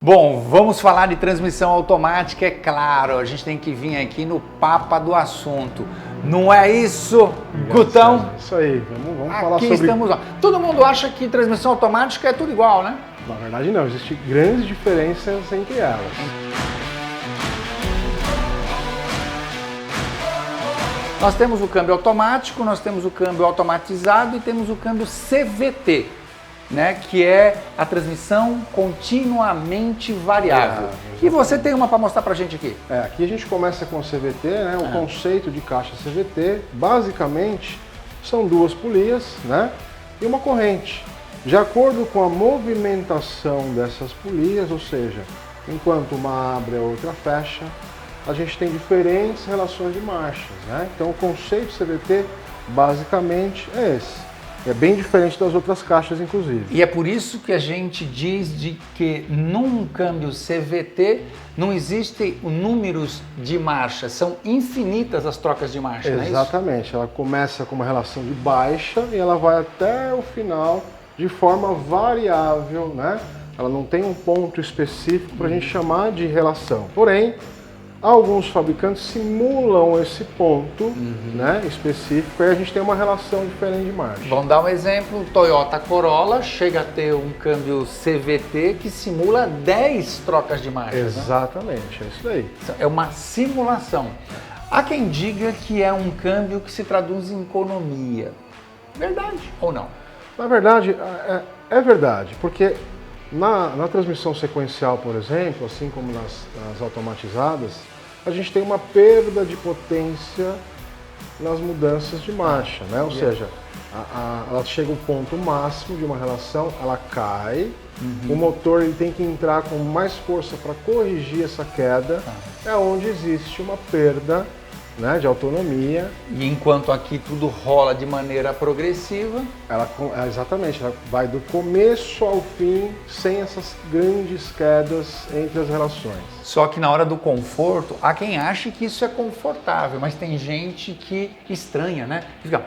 Bom, vamos falar de transmissão automática, é claro, a gente tem que vir aqui no papa do assunto. Não é isso, Gutão? Isso aí, vamos falar Aqui sobre... estamos lá. Todo mundo acha que transmissão automática é tudo igual, né? Na verdade não, existem grandes diferenças entre elas. Nós temos o câmbio automático, nós temos o câmbio automatizado e temos o câmbio CVT, né, que é a transmissão continuamente variável. E você tem uma para mostrar para a gente aqui. Aqui a gente começa com o CVT, né, o conceito de caixa CVT, basicamente são duas polias, né, e uma corrente. De acordo com a movimentação dessas polias, ou seja, enquanto uma abre a outra fecha, a gente tem diferentes relações de marchas, né? Então o conceito CVT basicamente é esse. É bem diferente das outras caixas, inclusive. E é por isso que a gente diz de que num câmbio CVT não existem números de marcha, são infinitas as trocas de marcha, não é isso? Exatamente, ela começa com uma relação de baixa e ela vai até o final de forma variável, né? Ela não tem um ponto específico para a gente chamar de relação. Porém, alguns fabricantes simulam esse ponto né, específico e a gente tem uma relação diferente de marcha. Vamos dar um exemplo, Toyota Corolla chega a ter um câmbio CVT que simula 10 trocas de marcha. Exatamente, né? É isso daí. É uma simulação. Há quem diga que é um câmbio que se traduz em economia. Verdade ou não? Na verdade, é verdade, porque na transmissão sequencial, por exemplo, assim como nas automatizadas, a gente tem uma perda de potência nas mudanças de marcha, né? Ou seja, ela chega ao ponto máximo de uma relação, ela cai, o motor ele tem que entrar com mais força para corrigir essa queda, é onde existe uma perda, né, de autonomia. E enquanto aqui tudo rola de maneira progressiva, exatamente, ela vai do começo ao fim sem essas grandes quedas entre as relações. Só que na hora do conforto, há quem ache que isso é confortável, mas tem gente que estranha, né? Fica...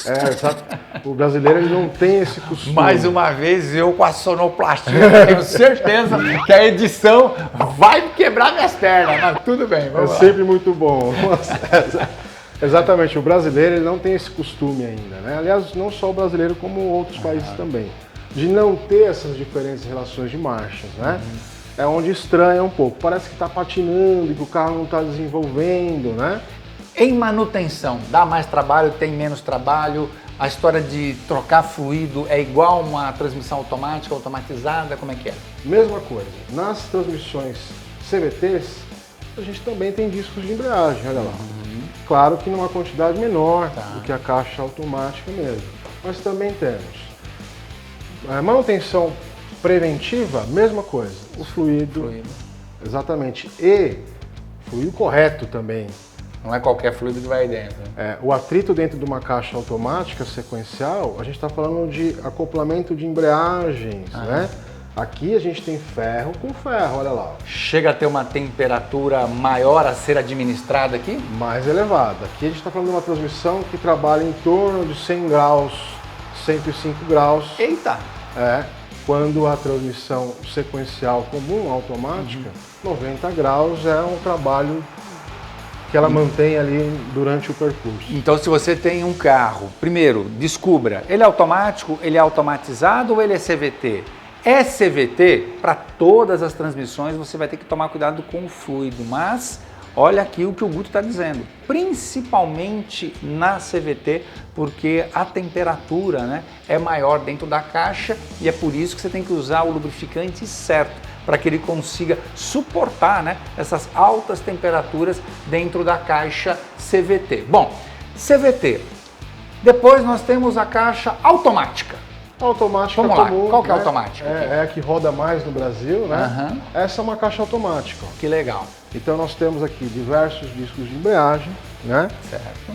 Exato. O brasileiro ele não tem esse costume. Mais uma vez eu com a sonoplastia, tenho certeza que a edição vai quebrar minhas pernas, mas tudo bem, vamos lá. Sempre muito bom. Exatamente, o brasileiro ele não tem esse costume ainda, né? Aliás, não só o brasileiro, como outros países também, de não ter essas diferentes relações de marchas, né? É onde estranha um pouco, parece que está patinando, que o carro não está desenvolvendo, né? Em manutenção, dá mais trabalho, tem menos trabalho? A história de trocar fluido é igual uma transmissão automática, automatizada? Como é que é? Mesma coisa. Nas transmissões CVTs, a gente também tem discos de embreagem, olha lá. Claro que numa quantidade menor do que a caixa automática mesmo. Mas também temos. Manutenção preventiva, mesma coisa. O fluido. Exatamente. E fluido correto também. Não é qualquer fluido que vai dentro. O atrito dentro de uma caixa automática sequencial, a gente está falando de acoplamento de embreagens, né? Aqui a gente tem ferro com ferro, olha lá. Chega a ter uma temperatura maior a ser administrada aqui? Mais elevada. Aqui a gente está falando de uma transmissão que trabalha em torno de 100 graus, 105 graus. Eita! Quando a transmissão sequencial comum, automática, 90 graus é um trabalho que ela mantém ali durante o percurso. Então, se você tem um carro, primeiro, descubra, ele é automático, ele é automatizado ou ele é CVT? É CVT, para todas as transmissões você vai ter que tomar cuidado com o fluido, mas olha aqui o que o Guto está dizendo, principalmente na CVT, porque a temperatura, né, é maior dentro da caixa e é por isso que você tem que usar o lubrificante certo, para que ele consiga suportar, né, essas altas temperaturas dentro da caixa CVT. Bom, CVT. Depois nós temos a caixa automática. Automática Vamos lá, comum, qual que é a né? automática? É a que roda mais no Brasil, né? Essa é uma caixa automática. Que legal. Então nós temos aqui diversos discos de embreagem, né? Certo.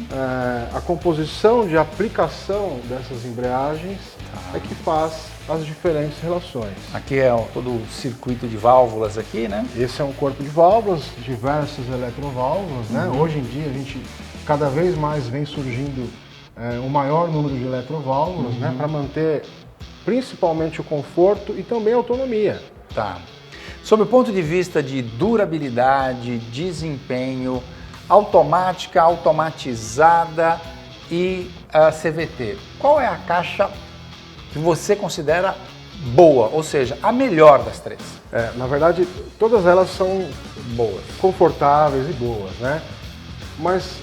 A composição de aplicação dessas embreagens é que faz as diferentes relações. Aqui é todo o circuito de válvulas aqui, né? Esse é um corpo de válvulas, diversas eletroválvulas, né? Hoje em dia a gente cada vez mais vem surgindo um maior número de eletroválvulas, né? Para manter principalmente o conforto e também a autonomia. Tá. Sob o ponto de vista de durabilidade, desempenho, automática, automatizada e CVT, qual é a caixa que você considera boa, ou seja, a melhor das três? Na verdade, todas elas são boas, confortáveis e boas, né? Mas,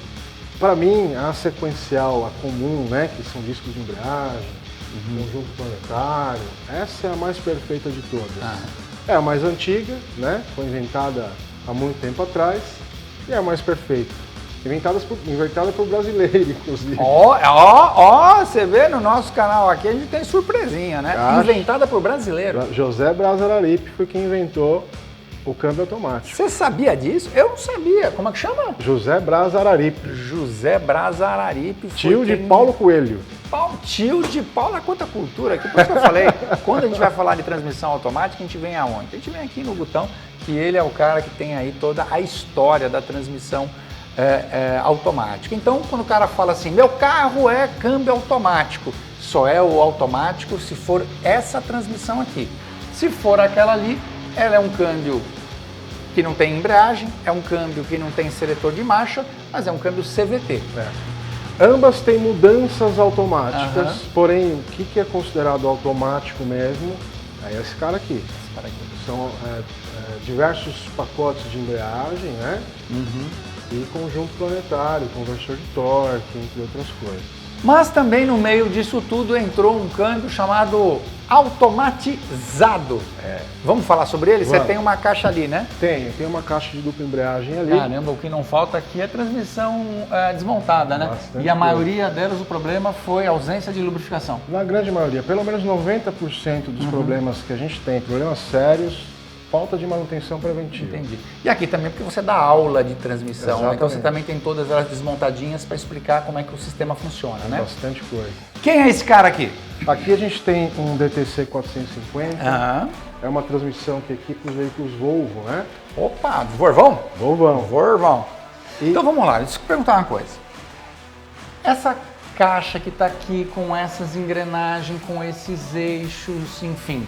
para mim, a sequencial, a comum, né, que são discos de embreagem, conjunto planetário, essa é a mais perfeita de todas. É a mais antiga, né? Foi inventada há muito tempo atrás e é a mais perfeita. Inventada por brasileiro, inclusive. Você vê no nosso canal aqui, a gente tem surpresinha, né? Inventada por brasileiro. José Braz Araripe foi quem inventou o câmbio automático. Você sabia disso? Eu não sabia. Como é que chama? José Braz Araripe. José Braz Araripe. Tio de Paulo Coelho. Tio de Paulo, é quanta cultura aqui. Por isso que eu falei, quando a gente vai falar de transmissão automática, a gente vem aonde? A gente vem aqui no Gutão, que ele é o cara que tem aí toda a história da transmissão automática. Então, quando o cara fala assim, meu carro é câmbio automático, só é o automático se for essa transmissão aqui. Se for aquela ali, ela é um câmbio que não tem embreagem, é um câmbio que não tem seletor de marcha, mas é um câmbio CVT. Ambas têm mudanças automáticas, porém, o que é considerado automático mesmo é esse cara aqui. São diversos pacotes de embreagem, né? E conjunto planetário, conversor de torque, entre outras coisas. Mas também no meio disso tudo entrou um câmbio chamado automatizado. Vamos falar sobre ele? Você tem uma caixa ali, né? Tem uma caixa de dupla embreagem ali. Caramba, o que não falta aqui é transmissão desmontada, né? Bastante e a maioria delas, o problema foi a ausência de lubrificação. Na grande maioria, pelo menos 90% dos problemas que a gente tem, problemas sérios, falta de manutenção preventiva. Entendi. E aqui também porque você dá aula de transmissão, né? Então você também tem todas elas desmontadinhas para explicar como é que o sistema funciona, né? Bastante coisa. Quem é esse cara aqui? Aqui a gente tem um DTC 450, é uma transmissão que equipa os veículos Volvo, né? Opa, Volvão? Volvão. Então vamos lá, deixa eu perguntar uma coisa. Essa caixa que está aqui com essas engrenagens, com esses eixos, enfim,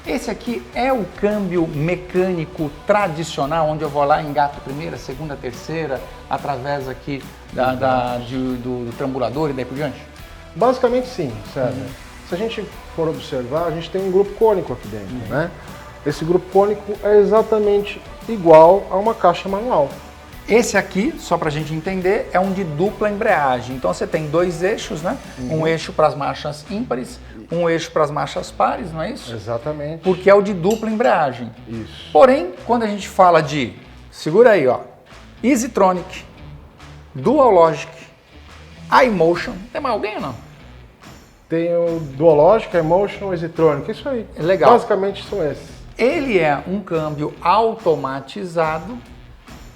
esse aqui é o câmbio mecânico tradicional, onde eu vou lá, engato primeira, segunda, terceira, através aqui do trambulador e daí por diante? Basicamente sim, certo? Se a gente for observar, a gente tem um grupo cônico aqui dentro, né? Esse grupo cônico é exatamente igual a uma caixa manual. Esse aqui, só para a gente entender, é um de dupla embreagem. Então você tem dois eixos, né? Um eixo para as marchas ímpares, um eixo para as marchas pares, não é isso? Exatamente. Porque é o de dupla embreagem. Isso. Porém, quando a gente fala de, segura aí, ó, EasyTronic, Dualogic, iMotion, tem mais alguém ou não? Tem o Dualogic, iMotion, EasyTronic, isso aí. Legal. Basicamente são esses. Ele é um câmbio automatizado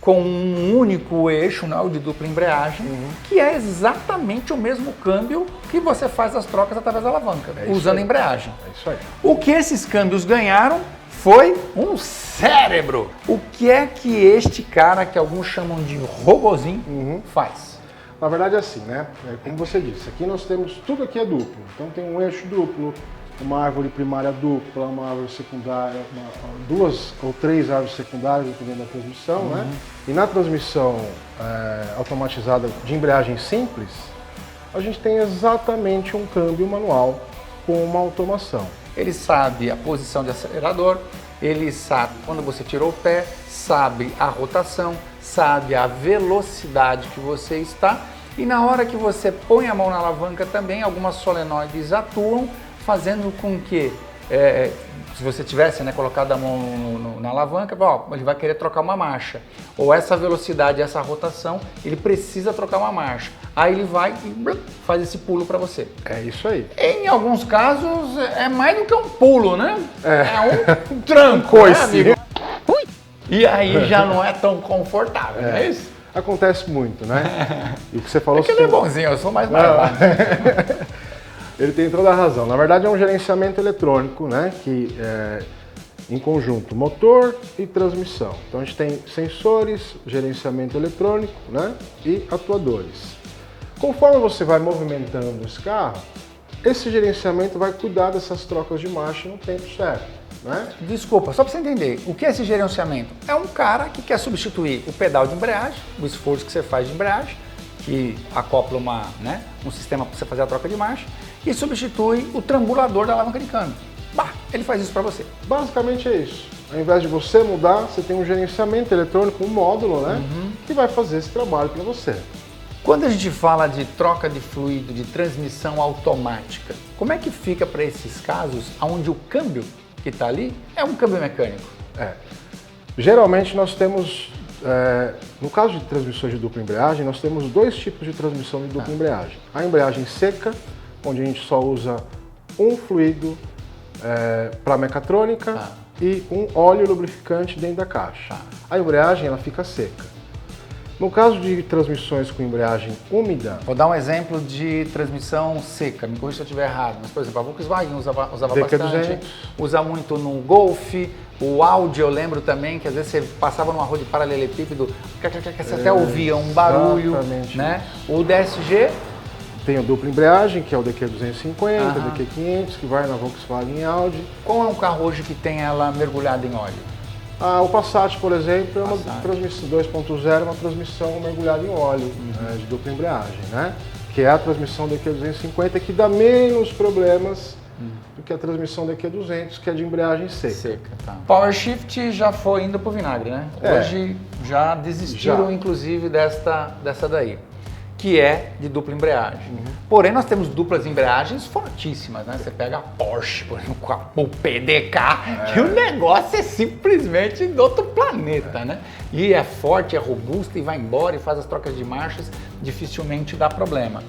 com um único eixo, não, de dupla embreagem, que é exatamente o mesmo câmbio que você faz as trocas através da alavanca, usando a embreagem. É isso aí. O que esses câmbios ganharam foi um cérebro. O que é que este cara, que alguns chamam de robozinho, faz? Na verdade é assim, né? Como você disse, aqui nós temos, tudo aqui é duplo. Então tem um eixo duplo, uma árvore primária dupla, uma árvore secundária, duas ou três árvores secundárias, dependendo da transmissão, né? E na transmissão automatizada de embreagem simples, a gente tem exatamente um câmbio manual com uma automação. Ele sabe a posição de acelerador, ele sabe quando você tirou o pé, sabe a rotação, sabe a velocidade que você está, e na hora que você põe a mão na alavanca também, algumas solenoides atuam, fazendo com que, se você tivesse colocado a mão na alavanca, ele vai querer trocar uma marcha. Ou essa velocidade, essa rotação, ele precisa trocar uma marcha. Aí ele vai e faz esse pulo para você. É isso aí. Em alguns casos, é mais do que um pulo, né? É um tranco, Coice, amigo? E aí já não é tão confortável, não é isso? Acontece muito, né? E o que você falou... Ele é bonzinho, eu sou mais barato. Ele tem toda a razão. Na verdade é um gerenciamento eletrônico, né? Que em conjunto motor e transmissão. Então a gente tem sensores, gerenciamento eletrônico, né? E atuadores. Conforme você vai movimentando esse carro, esse gerenciamento vai cuidar dessas trocas de marcha no tempo certo, né? Desculpa, só para você entender, o que é esse gerenciamento? É um cara que quer substituir o pedal de embreagem, o esforço que você faz de embreagem, que acopla um sistema para você fazer a troca de marcha, e substitui o trambulador da alavanca de câmbio. Bah, ele faz isso para você. Basicamente é isso. Ao invés de você mudar, você tem um gerenciamento eletrônico, um módulo, né? Que vai fazer esse trabalho para você. Quando a gente fala de troca de fluido, de transmissão automática, como é que fica para esses casos onde o câmbio que está ali é um câmbio mecânico? Geralmente nós temos, no caso de transmissões de dupla embreagem, nós temos dois tipos de transmissão de dupla embreagem. A embreagem seca, onde a gente só usa um fluido para mecatrônica e um óleo lubrificante dentro da caixa. A embreagem ela fica seca. No caso de transmissões com embreagem úmida... Vou dar um exemplo de transmissão seca, me corrija se eu estiver errado, mas por exemplo, a Volkswagen usava DQ200. bastante, usa muito no Golf, o Audi eu lembro também, que às vezes você passava numa rua de paralelepípedo, você até ouvia um barulho, né? O DSG... Tem a dupla embreagem, que é o DQ250, DQ500, que vai na Volkswagen e Audi. Qual é um carro hoje que tem ela mergulhada em óleo? O Passat, por exemplo, é uma transmissão 2.0, uma transmissão mergulhada em óleo, de dupla embreagem, né? Que é a transmissão DQ250, que dá menos problemas do que a transmissão DQ200, que é de embreagem seca. Power Shift já foi indo pro vinagre, né? Hoje já desistiram, inclusive, dessa daí, que é de dupla embreagem. Porém, nós temos duplas embreagens fortíssimas, né? Você pega a Porsche, por exemplo, com o PDK, que o negócio é simplesmente do outro planeta, né? E é forte, é robusto e vai embora e faz as trocas de marchas, dificilmente dá problema.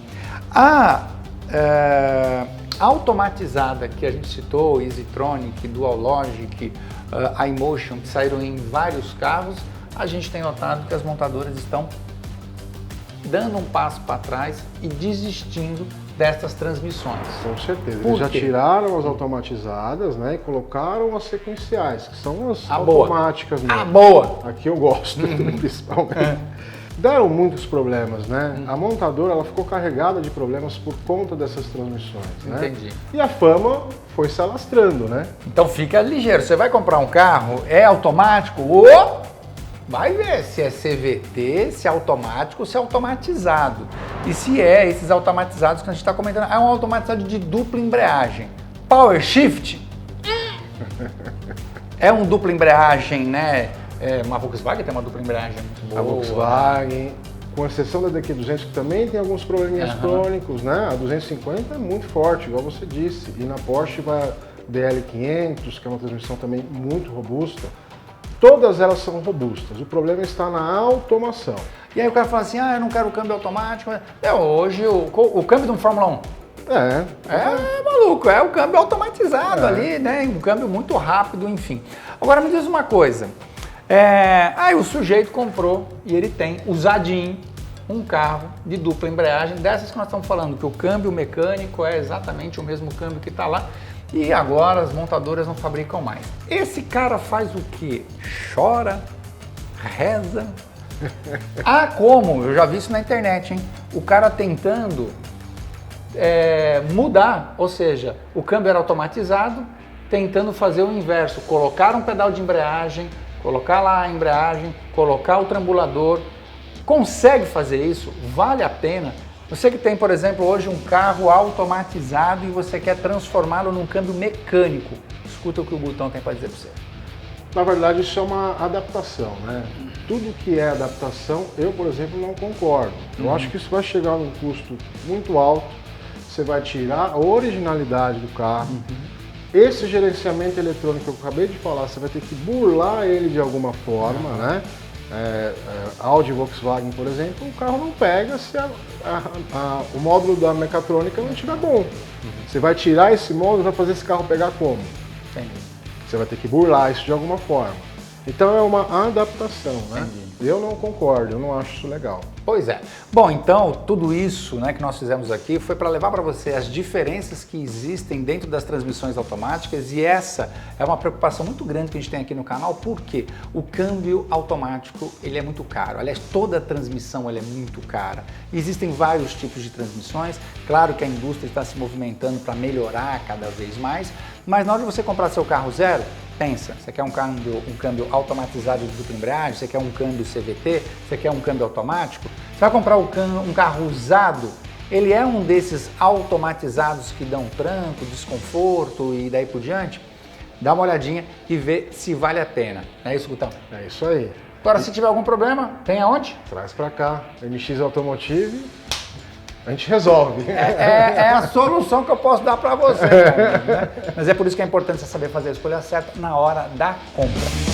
A automatizada que a gente citou, EasyTronic, Dual Logic, iMotion, que saíram em vários carros, a gente tem notado que as montadoras estão dando um passo para trás e desistindo dessas transmissões. Com certeza. Eles já tiraram as automatizadas, né, e colocaram as sequenciais, que são as automáticas mesmo. A boa! Aqui eu gosto, principalmente. Deram muitos problemas, né? A montadora ela ficou carregada de problemas por conta dessas transmissões, né? Entendi. E a fama foi se alastrando, né? Então fica ligeiro. Você vai comprar um carro, é automático? Vai ver se é CVT, se é automático, se é automatizado. E se é esses automatizados que a gente está comentando, é um automatizado de dupla embreagem. Power Shift é um dupla embreagem, né? Uma Volkswagen tem uma dupla embreagem muito boa. A Volkswagen, com exceção da DQ200, que também tem alguns probleminhas crônicos, né? A 250 é muito forte, igual você disse. E na Porsche vai a DL500, que é uma transmissão também muito robusta. Todas elas são robustas, o problema está na automação. E aí o cara fala assim, eu não quero câmbio automático. Hoje o câmbio de um Fórmula 1 maluco, é o câmbio automatizado ali, né? Um câmbio muito rápido, enfim. Agora me diz uma coisa, o sujeito comprou e ele tem usadinho um carro de dupla embreagem, dessas que nós estamos falando, que o câmbio mecânico é exatamente o mesmo câmbio que está lá. E agora as montadoras não fabricam mais. Esse cara faz o quê? Chora, reza. Como? Eu já vi isso na internet, hein? O cara tentando mudar, ou seja, o câmbio era automatizado, tentando fazer o inverso, colocar um pedal de embreagem, colocar lá a embreagem, colocar o trambulador. Consegue fazer isso? Vale a pena? Você que tem, por exemplo, hoje um carro automatizado e você quer transformá-lo num câmbio mecânico, escuta o que o Gutão tem para dizer para você. Na verdade, isso é uma adaptação, né? Tudo que é adaptação, eu, por exemplo, não concordo. Eu acho que isso vai chegar num custo muito alto, você vai tirar a originalidade do carro. Esse gerenciamento eletrônico que eu acabei de falar, você vai ter que burlar ele de alguma forma, né? Audi e Volkswagen, por exemplo, o carro não pega se o módulo da mecatrônica não estiver bom. Você vai tirar esse módulo e vai fazer esse carro pegar como? Entendi. Você vai ter que burlar isso de alguma forma. Então é uma adaptação, né? Entendi. Eu não concordo, eu não acho isso legal. Pois é. Bom, então tudo isso, né, que nós fizemos aqui foi para levar para você as diferenças que existem dentro das transmissões automáticas, e essa é uma preocupação muito grande que a gente tem aqui no canal, porque o câmbio automático ele é muito caro. Aliás, toda a transmissão ela é muito cara. Existem vários tipos de transmissões. Claro que a indústria está se movimentando para melhorar cada vez mais, mas na hora de você comprar seu carro zero, pensa, você quer um câmbio automatizado de dupla embreagem, você quer um câmbio CVT, você quer um câmbio automático, você vai comprar um carro usado, ele é um desses automatizados que dão tranco, desconforto e daí por diante? Dá uma olhadinha e vê se vale a pena. Não é isso, Gutão? É isso aí. Agora, se tiver algum problema, tem aonde? Traz pra cá, MX Automotive, a gente resolve. É a solução que eu posso dar para você, cara, né? Mas é por isso que é importante você saber fazer a escolha certa na hora da compra.